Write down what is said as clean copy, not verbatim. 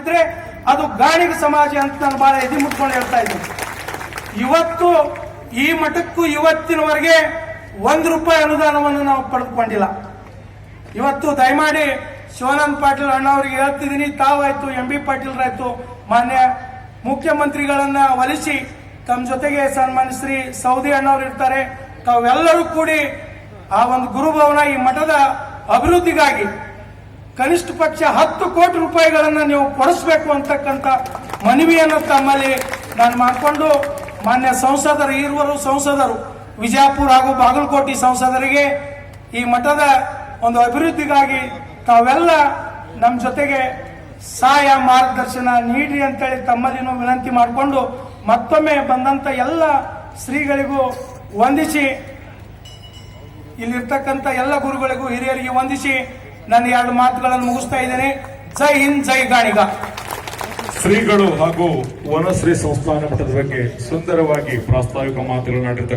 ಆಗಿದ್ರೆ ಅದು ಗಾಣಿಗ ಸಮಾಜ ಅಂತ ನಾನು ಬಹಳ ಎದಿ ಮುಟ್ಕೊಂಡು ಹೇಳ್ತಾ ಇದ್ದೀನಿ. ಇವತ್ತು ಈ ಮಠಕ್ಕೂ ಇವತ್ತಿನವರೆಗೆ ₹1 ಅನುದಾನವನ್ನು ನಾವು ಪಡೆದುಕೊಂಡಿಲ್ಲ. ಇವತ್ತು ದಯಮಾಡಿ ಶಿವಾನಂದ ಪಾಟೀಲ್ ಅಣ್ಣವರಿಗೆ ಹೇಳ್ತಿದ್ದೀನಿ, ತಾವಾಯ್ತು MB ಪಾಟೀಲ್ರಾಯ್ತು ಮಾನ್ಯ ಮುಖ್ಯಮಂತ್ರಿಗಳನ್ನ ಒಲಿಸಿ ತಮ್ಮ ಜೊತೆಗೆ ಸನ್ಮಾನ್ಯ ಶ್ರೀ ಸೌದಿ ಅಣ್ಣವ್ರು ಇರ್ತಾರೆ, ತಾವೆಲ್ಲರೂ ಕೂಡಿ ಆ ಒಂದು ಗುರುಭವನ ಈ ಮಠದ ಅಭಿವೃದ್ಧಿಗಾಗಿ ಕನಿಷ್ಠ ಪಕ್ಷ ₹10 ಕೋಟಿ ನೀವು ಕೊಡಿಸಬೇಕು ಅಂತಕ್ಕಂಥ ಮನವಿಯನ್ನು ತಮ್ಮಲ್ಲಿ ನಾನು ಮಾಡಿಕೊಂಡು ಮಾನ್ಯ ಸಂಸದರು ಈರುವರು ಸಂಸದರು ವಿಜಯಪುರ ಹಾಗೂ ಬಾಗಲಕೋಟೆ ಸಂಸದರಿಗೆ ಈ ಮಠದ ಒಂದು ಅಭಿವೃದ್ಧಿಗಾಗಿ ತಾವೆಲ್ಲ ನಮ್ಮ ಜೊತೆಗೆ ಸಹಾಯ ಮಾರ್ಗದರ್ಶನ ನೀಡಿ ಅಂತೇಳಿ ತಮ್ಮಲ್ಲಿನೂ ವಿನಂತಿ ಮಾಡಿಕೊಂಡು ಮತ್ತೊಮ್ಮೆ ಬಂದಂತ ಎಲ್ಲ ಶ್ರೀಗಳಿಗೂ ವಂದಿಸಿ, ಇಲ್ಲಿರ್ತಕ್ಕಂಥ ಎಲ್ಲ ಗುರುಗಳಿಗೂ ಹಿರಿಯರಿಗೆ ವಂದಿಸಿ ನಾನು 2 ಮಾತುಗಳನ್ನು ಮುಗಿಸ್ತಾ ಇದ್ದೇನೆ. ಜೈ ಹಿಂದ್, ಜೈ ಗಾಣಿಗ. ಶ್ರೀಗಳು ಹಾಗೂ ವನಶ್ರೀ ಸಂಸ್ಥಾನ ಮಠದ ಬಗ್ಗೆ ಸುಂದರವಾಗಿ ಪ್ರಾಸ್ತಾವಿಕ ಮಾತುಗಳನ್ನಾಡಿರ್ತಕ್ಕಂಥ